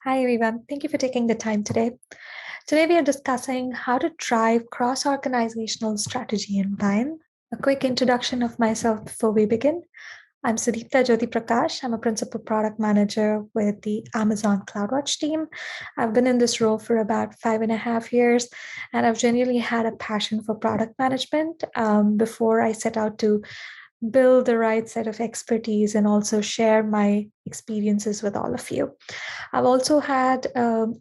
Hi, everyone. Thank you for taking the time today. Today, we are discussing how to drive cross organizational strategy in Pine. A quick introduction of myself before we begin. I'm Sudeeptha Jothiprakash. I'm a principal product manager with the Amazon CloudWatch team. I've been in this role for about 5.5 years, and I've genuinely had a passion for product management before I set out to build the right set of expertise and also share my experiences with all of you. I've also had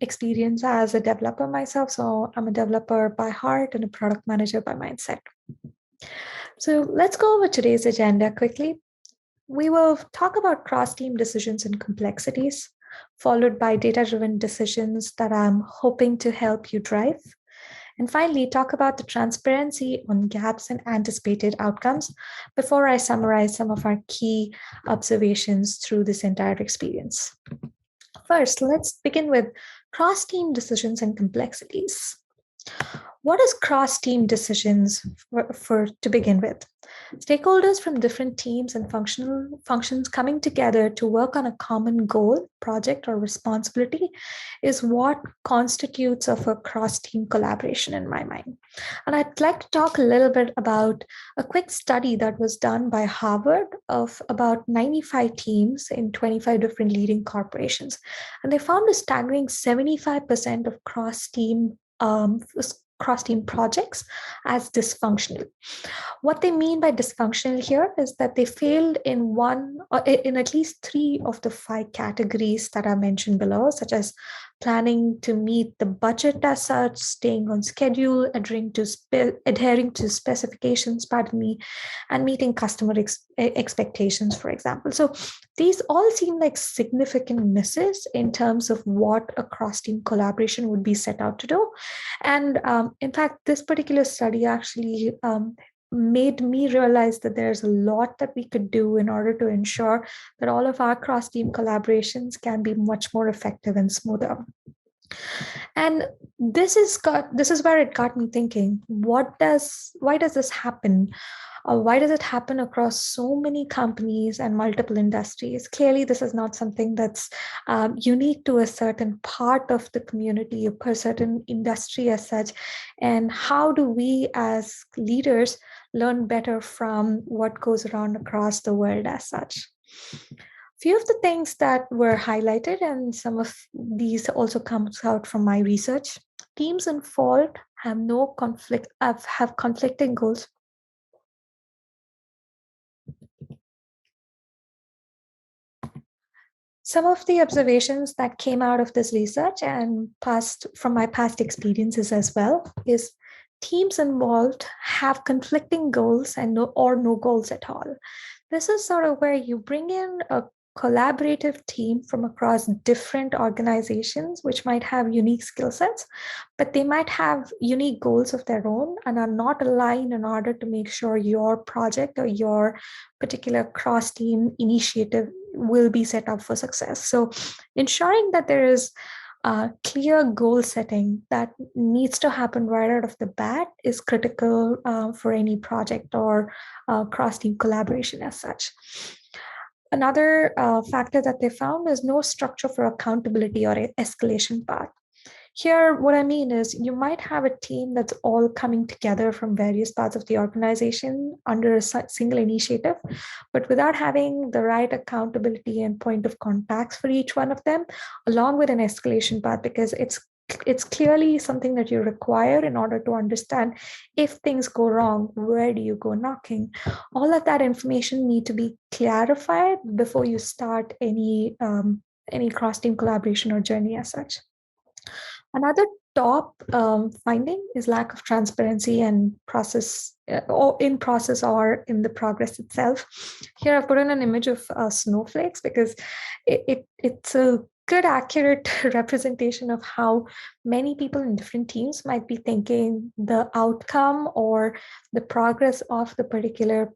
experience as a developer myself. So I'm a developer by heart and a product manager by mindset. So let's go over today's agenda quickly. We will talk about cross team decisions and complexities, followed by data driven decisions that I'm hoping to help you drive. And finally, talk about the transparency on gaps and anticipated outcomes before I summarize some of our key observations through this entire experience. First, let's begin with cross-team decisions and complexities. What is cross-team decisions to begin with? Stakeholders from different teams and functions coming together to work on a common goal, project, or responsibility is what constitutes of a cross-team collaboration in my mind. And I'd like to talk a little bit about a quick study that was done by Harvard of about 95 teams in 25 different leading corporations. And they found a staggering 75% of cross-team projects as dysfunctional. What they mean by dysfunctional here is that they failed in at least 3 of the 5 categories that are mentioned below, such as planning to meet the budget as such, staying on schedule, adhering to specifications, and meeting customer expectations, for example. So these all seem like significant misses in terms of what a cross-team collaboration would be set out to do. And in fact, this particular study actually made me realize that there's a lot that we could do in order to ensure that all of our cross-team collaborations can be much more effective and smoother. And this is where it got me thinking, why does this happen? Why does it happen across so many companies and multiple industries? Clearly, this is not something that's unique to a certain part of the community, a certain industry as such. And how do we as leaders learn better from what goes around across the world as such? Few of the things that were highlighted, and some of these also comes out from my research. Teams involved have no conflict, have conflicting goals. Some of the observations that came out of this research and from my past experiences as well is teams involved have conflicting goals and no goals at all. This is sort of where you bring in a collaborative team from across different organizations, which might have unique skill sets, but they might have unique goals of their own and are not aligned in order to make sure your project or your particular cross-team initiative will be set up for success. So ensuring that there is clear goal setting that needs to happen right out of the bat is critical for any project or cross-team collaboration as such. Another factor that they found is no structure for accountability or escalation path. Here, what I mean is you might have a team that's all coming together from various parts of the organization under a single initiative, but without having the right accountability and point of contacts for each one of them, along with an escalation path, because it's clearly something that you require in order to understand if things go wrong, where do you go knocking? All of that information need to be clarified before you start any cross-team collaboration or journey as such. Another top finding is lack of transparency and process or in process or in the progress itself. Here I've put in an image of snowflakes because it's a good, accurate representation of how many people in different teams might be thinking the outcome or the progress of the particular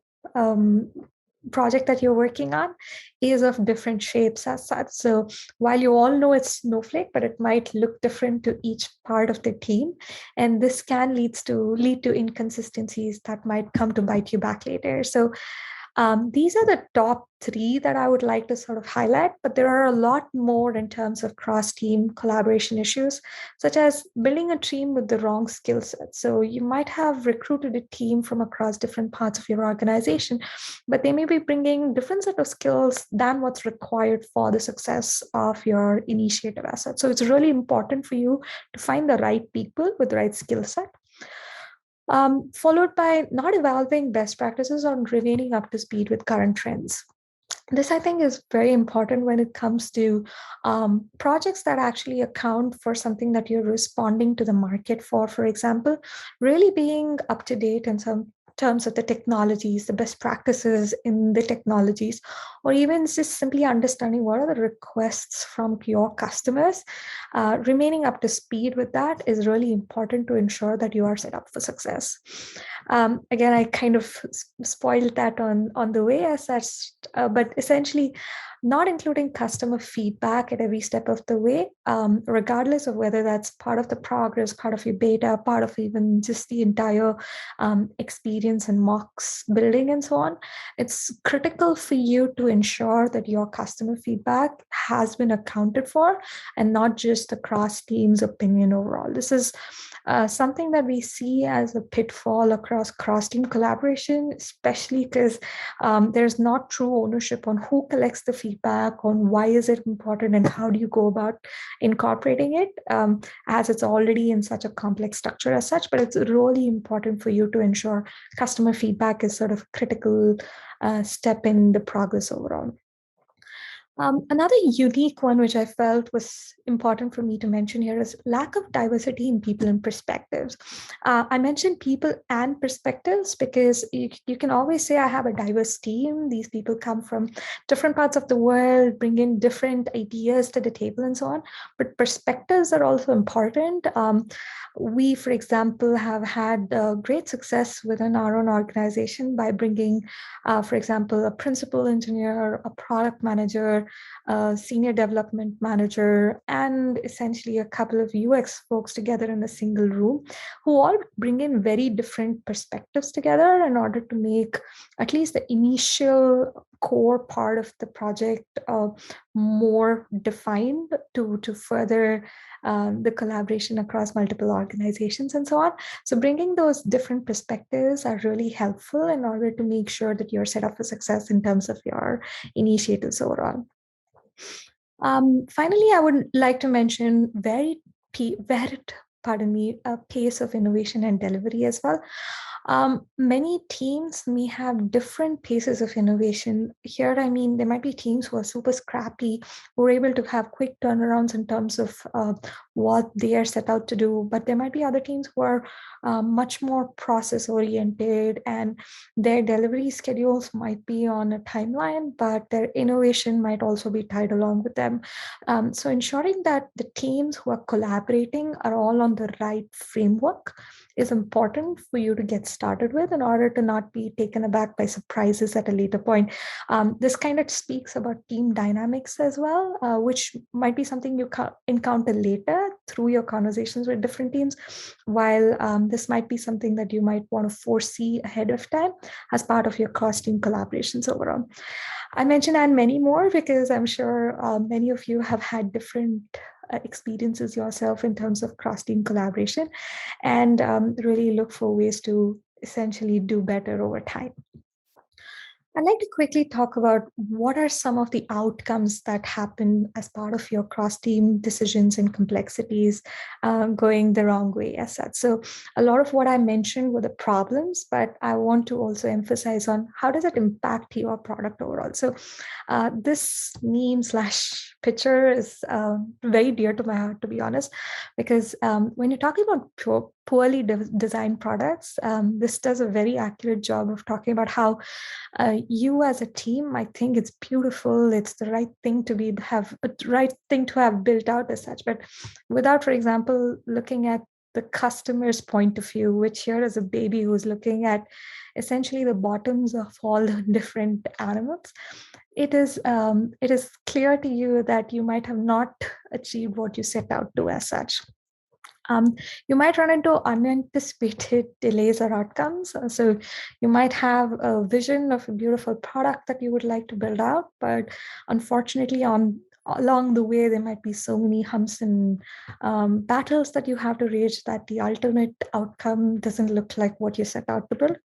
project that you're working on is of different shapes as such. So while you all know it's snowflake, but it might look different to each part of the team. And this can lead to inconsistencies that might come to bite you back later. So These are the top three that I would like to sort of highlight, but there are a lot more in terms of cross-team collaboration issues, such as building a team with the wrong skill set. So you might have recruited a team from across different parts of your organization, but they may be bringing different set of skills than what's required for the success of your initiative asset. So it's really important for you to find the right people with the right skill set. Followed by not evolving best practices or remaining up to speed with current trends. This, I think, is very important when it comes to projects that actually account for something that you're responding to the market for example, really being up to date in some terms of the technologies, the best practices in the technologies, or even just simply understanding what are the requests from your customers. Remaining up to speed with that is really important to ensure that you are set up for success. Again, I kind of spoiled that on the way as such, but essentially not including customer feedback at every step of the way, regardless of whether that's part of the progress, part of your beta, part of even just the entire experience and mocks building and so on. It's critical for you to ensure that your customer feedback has been accounted for and not just across team's opinion overall. This is something that we see as a pitfall across cross-team collaboration, especially because there's not true ownership on who collects the feedback, on why is it important, and how do you go about incorporating it, as it's already in such a complex structure as such. But it's really important for you to ensure customer feedback is sort of a critical step in the progress overall. Another unique one, which I felt was important for me to mention here, is lack of diversity in people and perspectives. I mentioned people and perspectives because you can always say, I have a diverse team. These people come from different parts of the world, bring in different ideas to the table and so on. But perspectives are also important. We, for example, have had great success within our own organization by bringing, for example, a principal engineer, a product manager, a senior development manager, and essentially a couple of UX folks together in a single room, who all bring in very different perspectives together in order to make at least the initial core part of the project more defined to further the collaboration across multiple organizations and so on. So bringing those different perspectives are really helpful in order to make sure that you're set up for success in terms of your initiatives overall. Finally, I would like to mention varied pace of innovation and delivery as well. Many teams may have different paces of innovation. Here, I mean, there might be teams who are super scrappy, who are able to have quick turnarounds in terms of what they are set out to do. But there might be other teams who are much more process oriented, and their delivery schedules might be on a timeline, but their innovation might also be tied along with them. So ensuring that the teams who are collaborating are all on the right framework is important for you to get started with in order to not be taken aback by surprises at a later point. This kind of speaks about team dynamics as well, which might be something you encounter later through your conversations with different teams, while this might be something that you might want to foresee ahead of time as part of your cross-team collaborations overall. I mentioned and many more because I'm sure many of you have had different experiences yourself in terms of cross-team collaboration, and really look for ways to essentially do better over time. I'd like to quickly talk about what are some of the outcomes that happen as part of your cross-team decisions and complexities going the wrong way as such. So a lot of what I mentioned were the problems, but I want to also emphasize on how does it impact your product overall. So this meme / picture is very dear to my heart, to be honest, because when you're talking about poorly designed products, this does a very accurate job of talking about how you as a team might think it's beautiful, it's the right thing to have built out as such, but without, for example, looking at the customer's point of view, which here is a baby who's looking at essentially the bottoms of all the different animals, it is clear to you that you might have not achieved what you set out to as such. You might run into unanticipated delays or outcomes. So you might have a vision of a beautiful product that you would like to build out, but unfortunately, along the way, there might be so many humps and battles that you have to reach that the ultimate outcome doesn't look like what you set out to build.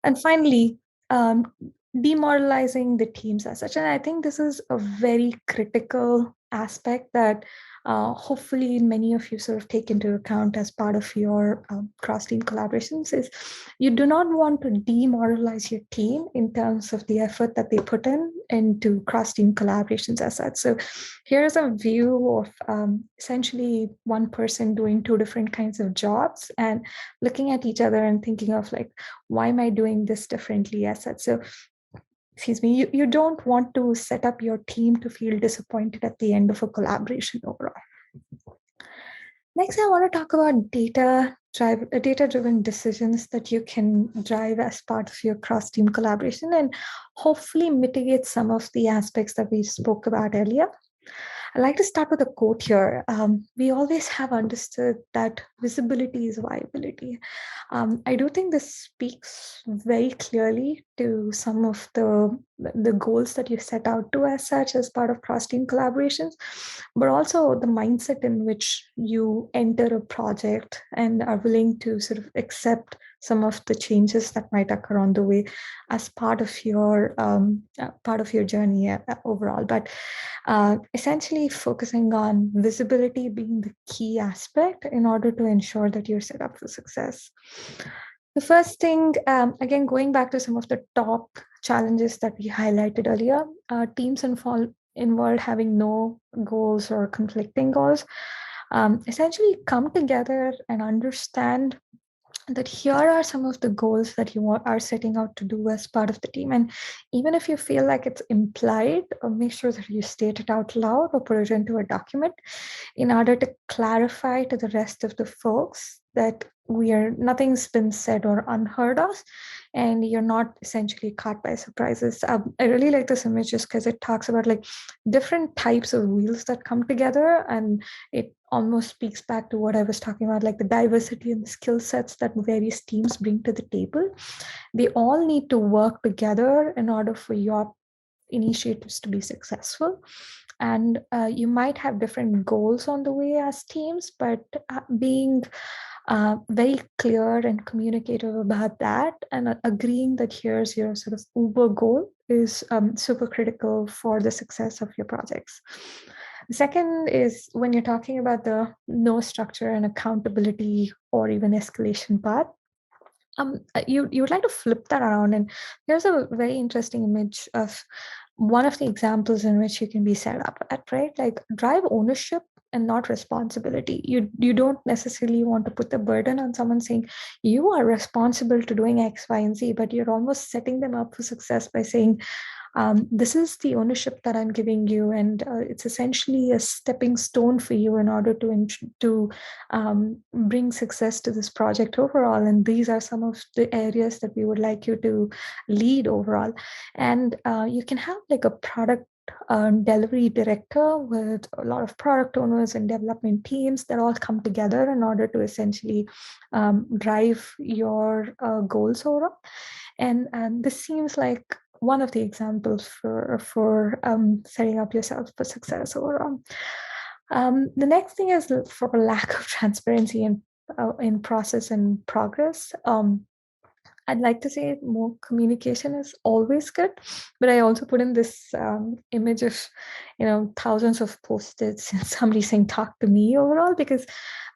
And finally, um, demoralizing the teams as such. And I think this is a very critical aspect that hopefully many of you sort of take into account as part of your cross-team collaborations is you do not want to demoralize your team in terms of the effort that they put in into cross-team collaborations as such. So here's a view of essentially one person doing two different kinds of jobs and looking at each other and thinking of like, why am I doing this differently as such? So excuse me, you don't want to set up your team to feel disappointed at the end of a collaboration overall. Next, I want to talk about data-driven decisions that you can drive as part of your cross-team collaboration and hopefully mitigate some of the aspects that we spoke about earlier. I like to start with a quote here. We always have understood that visibility is viability. I do think this speaks very clearly to some of the goals that you set out to as such as part of cross-team collaborations, but also the mindset in which you enter a project and are willing to sort of accept some of the changes that might occur on the way as part of your journey overall. But essentially focusing on visibility being the key aspect in order to ensure that you're set up for success. The first thing, again, going back to some of the top challenges that we highlighted earlier, teams involved having no goals or conflicting goals, essentially come together and understand that here are some of the goals that you are setting out to do as part of the team. And even if you feel like it's implied, make sure that you state it out loud or put it into a document in order to clarify to the rest of the folks that nothing's been said or unheard of, and you're not essentially caught by surprises. I really like this image just because it talks about like different types of wheels that come together, and it almost speaks back to what I was talking about, like the diversity and the skill sets that various teams bring to the table. They all need to work together in order for your initiatives to be successful. And you might have different goals on the way as teams, but being very clear and communicative about that and agreeing that here's your sort of uber goal is super critical for the success of your projects. The second is when you're talking about the no structure and accountability or even escalation path, you would like to flip that around. And here's a very interesting image of one of the examples in which you can be set up at, right? Like drive ownership and not responsibility. You don't necessarily want to put the burden on someone saying you are responsible to doing X, Y, and Z, but you're almost setting them up for success by saying, this is the ownership that I'm giving you, and it's essentially a stepping stone for you in order to bring success to this project overall. And these are some of the areas that we would like you to lead overall. And you can have like a product delivery director with a lot of product owners and development teams that all come together in order to essentially drive your goals overall. And this seems like one of the examples for setting up yourself for success overall. The next thing is for lack of transparency in process and progress. I'd like to say more communication is always good, but I also put in this image of, thousands of post-its and somebody saying, talk to me overall, because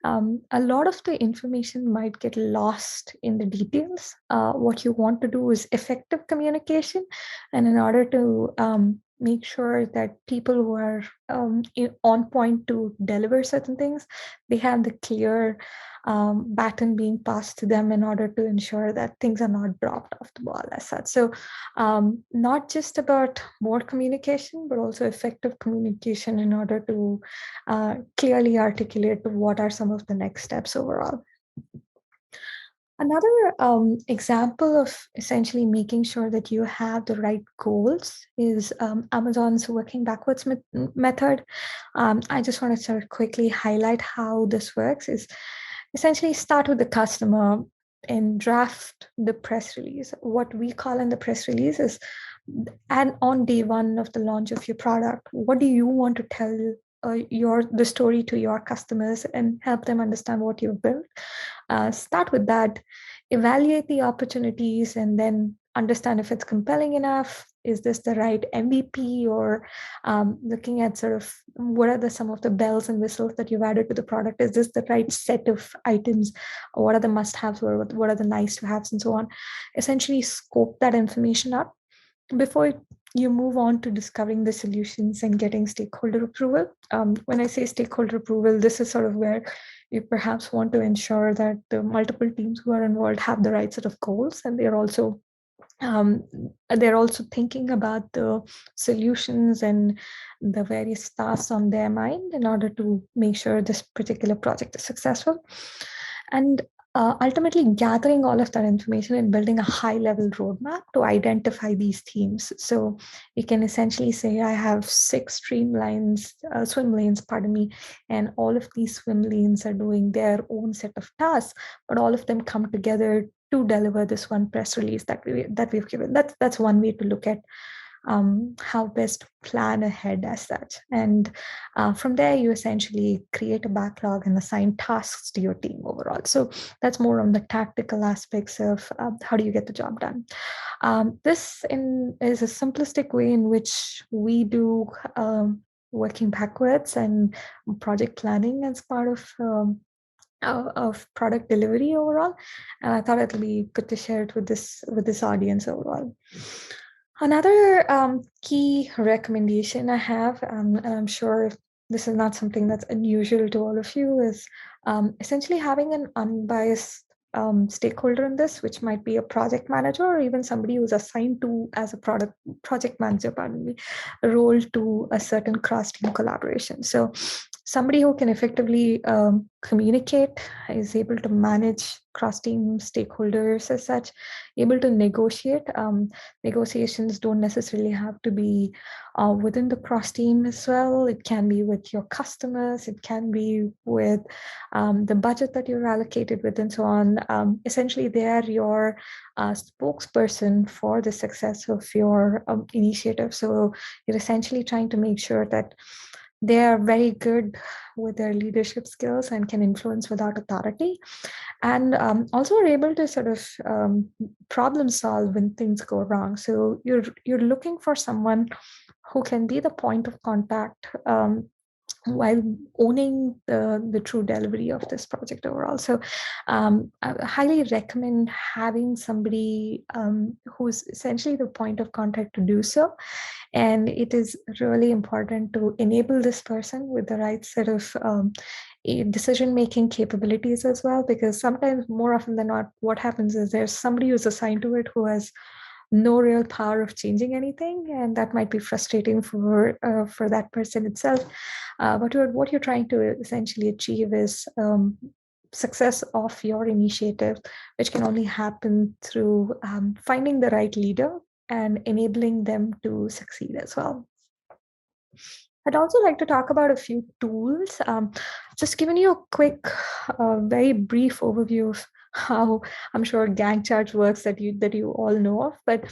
a lot of the information might get lost in the details. What you want to do is effective communication. And in order to make sure that people who are on point to deliver certain things, they have the clear baton being passed to them in order to ensure that things are not dropped off the ball as such. So not just about more communication, but also effective communication in order to clearly articulate what are some of the next steps overall. Another example of essentially making sure that you have the right goals is Amazon's working backwards method. I just want to sort of quickly highlight how this works is essentially start with the customer and draft the press release. What we call in the press release is, and on day one of the launch of your product, what do you want to tell the story to your customers and help them understand what you've built? Start with that, evaluate the opportunities, and then understand if it's compelling enough. Is this the right MVP, or looking at sort of what are some of the bells and whistles that you've added to the product? Is this the right set of items? Or what are the must-haves? Or what are the nice-to-haves, and so on? Essentially, scope that information up before you move on to discovering the solutions and getting stakeholder approval. When I say stakeholder approval, this is sort of where you perhaps want to ensure that the multiple teams who are involved have the right set of goals, and um, they're also thinking about the solutions and the various tasks on their mind in order to make sure this particular project is successful. And ultimately gathering all of that information and building a high level roadmap to identify these themes. So you can essentially say, I have 6 swim lanes, pardon me, and all of these swim lanes are doing their own set of tasks, but all of them come together to deliver this one press release that we've given. That's one way to look at how best plan ahead as such. And from there, you essentially create a backlog and assign tasks to your team overall. So that's more on the tactical aspects of how do you get the job done. Is a simplistic way in which we do working backwards and project planning as part of product delivery overall, and I thought it'll be good to share it with this audience overall. Another key recommendation I have, and I'm sure this is not something that's unusual to all of you, is essentially having an unbiased stakeholder in this, which might be a project manager or even somebody who's assigned to as a project manager, pardon me, role to a certain cross-team collaboration. So somebody who can effectively communicate, is able to manage cross-team stakeholders as such, able to negotiate. Negotiations don't necessarily have to be within the cross-team as well. It can be with your customers. It can be with the budget that you're allocated with, and so on. Essentially, they are your spokesperson for the success of your initiative. So you're essentially trying to make sure that they are very good with their leadership skills and can influence without authority, and also are able to sort of problem solve when things go wrong. So you're looking for someone who can be the point of contact while owning the true delivery of this project overall. So I highly recommend having somebody who's essentially the point of contact to do so. And it is really important to enable this person with the right set of decision-making capabilities as well, because sometimes, more often than not, what happens is there's somebody who's assigned to it who has no real power of changing anything, and that might be frustrating for that person itself. But what you're trying to essentially achieve is success of your initiative, which can only happen through finding the right leader and enabling them to succeed as well. I'd also like to talk about a few tools. Just giving you a quick, very brief overview of how I'm sure Gantt chart works that you all know of, but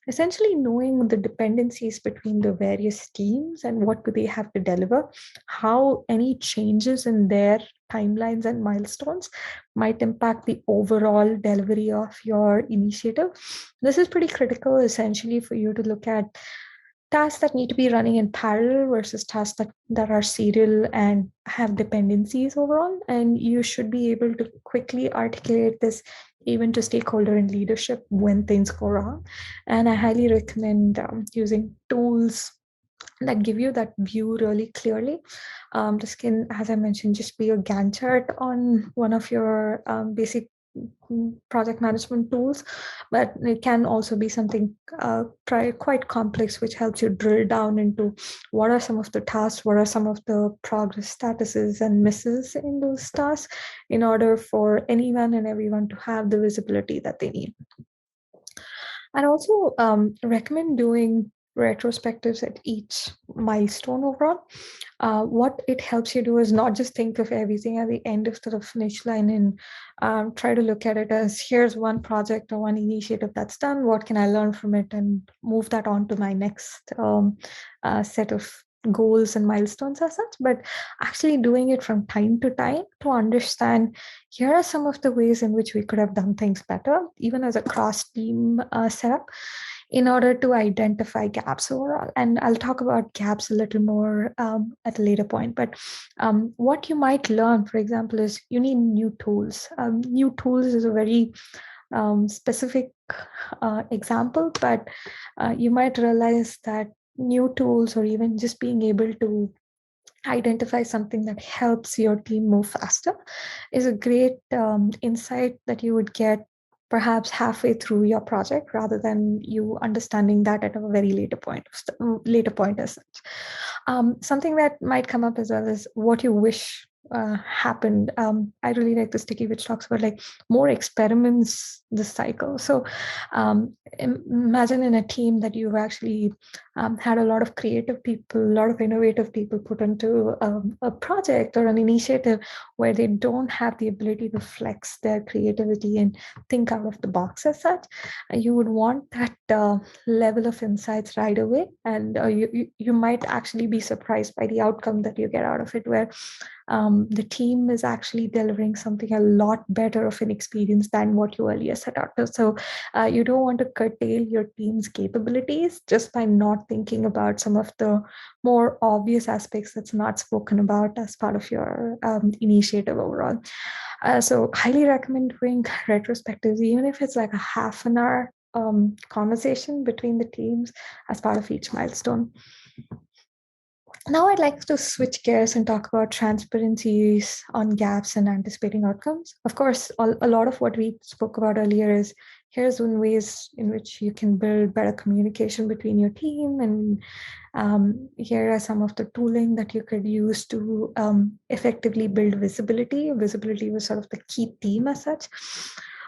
essentially knowing the dependencies between the various teams and what do they have to deliver, how any changes in their timelines and milestones might impact the overall delivery of your initiative. This is pretty critical, essentially, for you to look at tasks that need to be running in parallel versus tasks that are serial and have dependencies overall. And you should be able to quickly articulate this even to stakeholder and leadership when things go wrong. And I highly recommend using tools that give you that view really clearly. This can, as I mentioned, just be a Gantt chart on one of your basic project management tools, but it can also be something quite complex, which helps you drill down into what are some of the tasks, what are some of the progress statuses and misses in those tasks, in order for anyone and everyone to have the visibility that they need. I'd also recommend doing retrospectives at each milestone overall. What it helps you do is not just think of everything at the end of the finish line and try to look at it as, here's one project or one initiative that's done, what can I learn from it, and move that on to my next set of goals and milestones as such, but actually doing it from time to time to understand, here are some of the ways in which we could have done things better, even as a cross team setup, in order to identify gaps overall. And I'll talk about gaps a little more at a later point. But what you might learn, for example, is you need new tools. New tools is a very specific example, but you might realize that new tools, or even just being able to identify something that helps your team move faster, is a great insight that you would get perhaps halfway through your project, rather than you understanding that at a very later point as such. Something that might come up as well is what you wish happened. I really like the sticky, which talks about like more experiments this cycle. So imagine in a team that you've actually had a lot of creative people, a lot of innovative people put into a project or an initiative where they don't have the ability to flex their creativity and think out of the box as such. You would want that level of insights right away, and you might actually be surprised by the outcome that you get out of it, where the team is actually delivering something a lot better of an experience than what you earlier set out to. So you don't want to curtail your team's capabilities just by not thinking about some of the more obvious aspects that's not spoken about as part of your initiative overall. So highly recommend doing retrospectives, even if it's like a half an hour conversation between the teams as part of each milestone. Now I'd like to switch gears and talk about transparencies on gaps and anticipating outcomes. Of course, a lot of what we spoke about earlier is, here's one ways in which you can build better communication between your team, and here are some of the tooling that you could use to effectively build visibility. Visibility was sort of the key theme as such.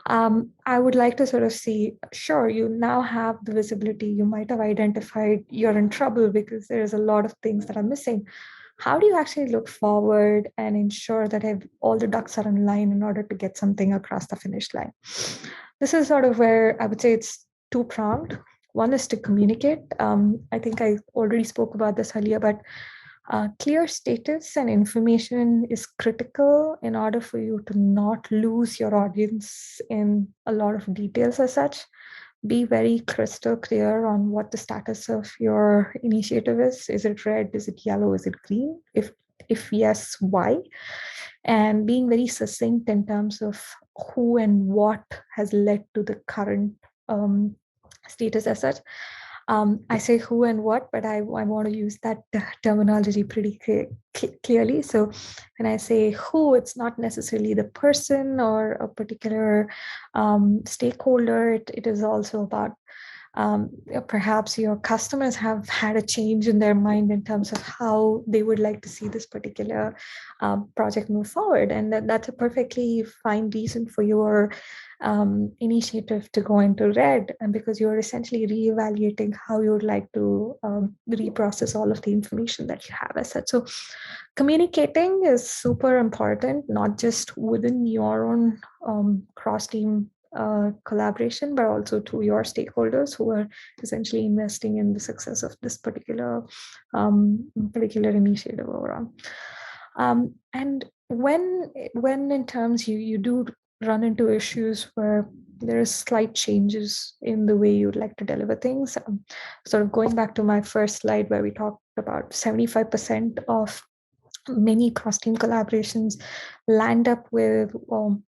I would like to sort of see, sure, you now have the visibility. You might have identified you're in trouble because there's a lot of things that are missing. How do you actually look forward and ensure that all the ducks are in line in order to get something across the finish line? This is sort of where I would say it's two-pronged. One is to communicate. I think I already spoke about this earlier, but clear status and information is critical in order for you to not lose your audience in a lot of details as such. Be very crystal clear on what the status of your initiative is. Is it red? Is it yellow? Is it green? If yes, why? And being very succinct in terms of who and what has led to the current status as such. I say who and what, but I want to use that terminology pretty clearly. So when I say who, it's not necessarily the person or a particular stakeholder. It is also about perhaps your customers have had a change in their mind in terms of how they would like to see this particular project move forward. And that's a perfectly fine reason for your initiative to go into red, and because you're essentially reevaluating how you would like to reprocess all of the information that you have as such. So communicating is super important, not just within your own cross-team collaboration, but also to your stakeholders who are essentially investing in the success of this particular initiative overall. And when in terms you do run into issues where there is slight changes in the way you'd like to deliver things, sort of going back to my first slide where we talked about 75% of many cross-team collaborations land up with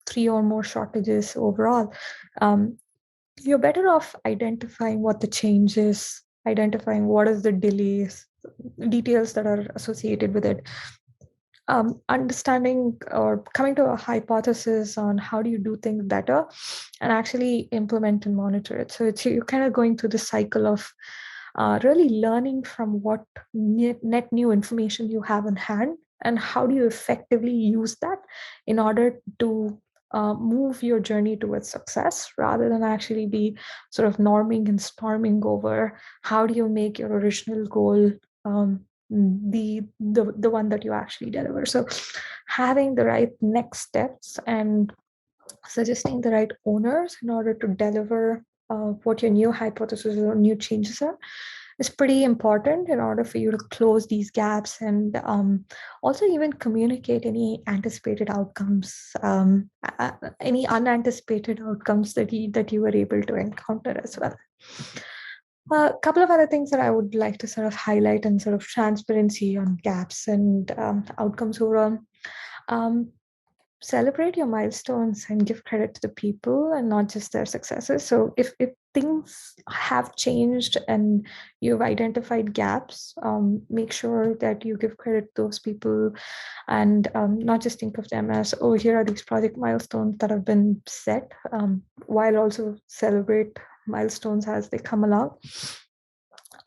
3 or more shortages overall. You're better off identifying what the change is, identifying what is the delays, details that are associated with it, understanding or coming to a hypothesis on how do you do things better and actually implement and monitor it. So you're kind of going through the cycle of really learning from what net new information you have in hand, and how do you effectively use that in order to move your journey towards success, rather than actually be sort of norming and storming over how do you make your original goal the one that you actually deliver. So having the right next steps and suggesting the right owners in order to deliver what your new hypothesis or new changes are is pretty important in order for you to close these gaps, and also even communicate any anticipated outcomes, any unanticipated outcomes that you were able to encounter as well. A couple of other things that I would like to sort of highlight, and sort of transparency on gaps and outcomes overall. Um, Celebrate your milestones and give credit to the people and not just their successes. So if things have changed and you've identified gaps, make sure that you give credit to those people, and not just think of them as, oh, here are these project milestones that have been set, while also celebrate milestones as they come along.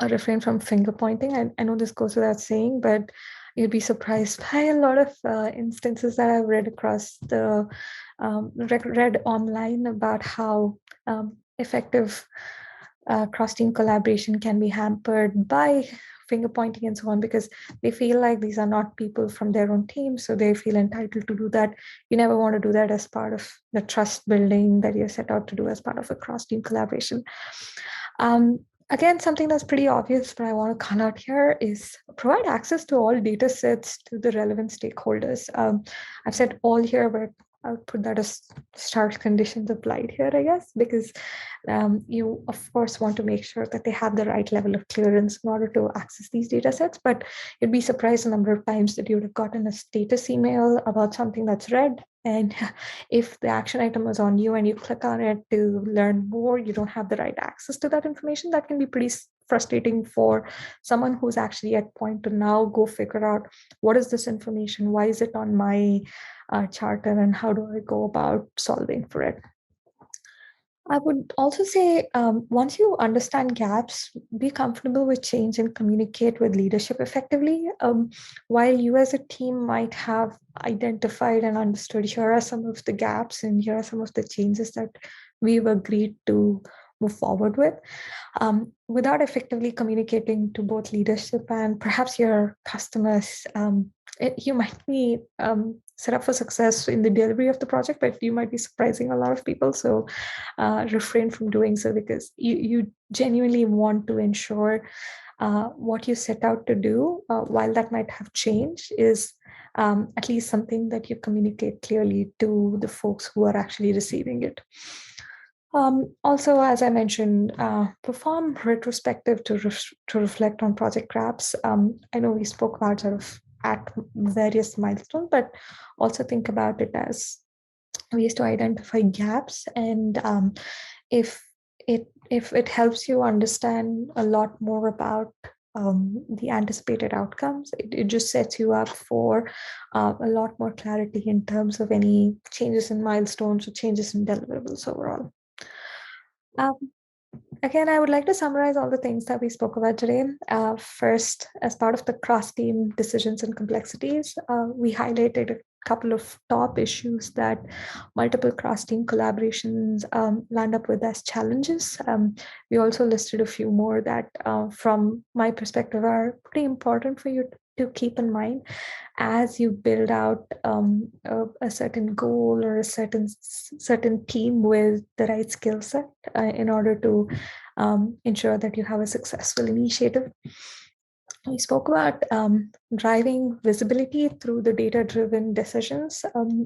Refrain from finger pointing. I know this goes without saying, but you'd be surprised by a lot of instances that I've read across the read online about how effective cross-team collaboration can be hampered by finger pointing and so on, because they feel like these are not people from their own team, so they feel entitled to do that. You never want to do that as part of the trust building that you're set out to do as part of a cross-team collaboration. Again, something that's pretty obvious, but I want to call out here is provide access to all data sets to the relevant stakeholders. I've said all here, but I'll put that as start conditions applied here, I guess, because you, of course, want to make sure that they have the right level of clearance in order to access these data sets. But you'd be surprised the number of times that you would have gotten a status email about something that's read. And if the action item was on you and you click on it to learn more, you don't have the right access to that information. That can be pretty frustrating for someone who's actually at point to now go figure out what is this information, why is it on my charter, and how do I go about solving for it. I would also say once you understand gaps, be comfortable with change and communicate with leadership effectively. While you as a team might have identified and understood, here are some of the gaps and here are some of the changes that we've agreed to move forward with, without effectively communicating to both leadership and perhaps your customers, you might be set up for success in the delivery of the project, but you might be surprising a lot of people. So refrain from doing so, because you genuinely want to ensure what you set out to do, while that might have changed, is at least something that you communicate clearly to the folks who are actually receiving it. Also, as I mentioned, perform retrospective to reflect on project gaps. I know we spoke about sort of at various milestones, but also think about it as ways to identify gaps. And if it helps you understand a lot more about the anticipated outcomes, it just sets you up for a lot more clarity in terms of any changes in milestones or changes in deliverables overall. Again, I would like to summarize all the things that we spoke about today. First, as part of the cross-team decisions and complexities, we highlighted a couple of top issues that multiple cross-team collaborations land up with as challenges. We also listed a few more that, from my perspective, are pretty important for you to keep in mind as you build out a certain goal or a certain team with the right skill set in order to ensure that you have a successful initiative. We spoke about driving visibility through the data-driven decisions.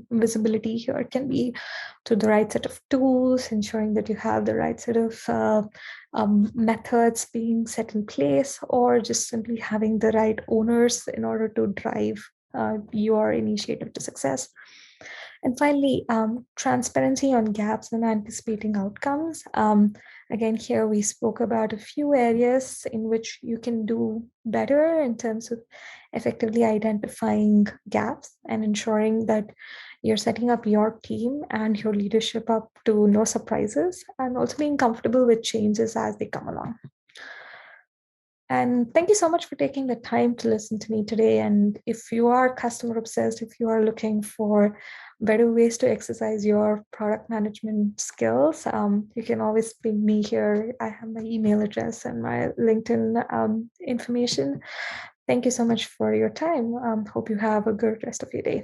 Visibility here can be through the right set of tools, ensuring that you have the right set of methods being set in place, or just simply having the right owners in order to drive your initiative to success. And finally, transparency on gaps and anticipating outcomes. Again, here we spoke about a few areas in which you can do better in terms of effectively identifying gaps and ensuring that you're setting up your team and your leadership up to no surprises, and also being comfortable with changes as they come along. And thank you so much for taking the time to listen to me today. And if you are customer obsessed, if you are looking for better ways to exercise your product management skills, you can always ping me here. I have my email address and my LinkedIn information. Thank you so much for your time. Hope you have a good rest of your day.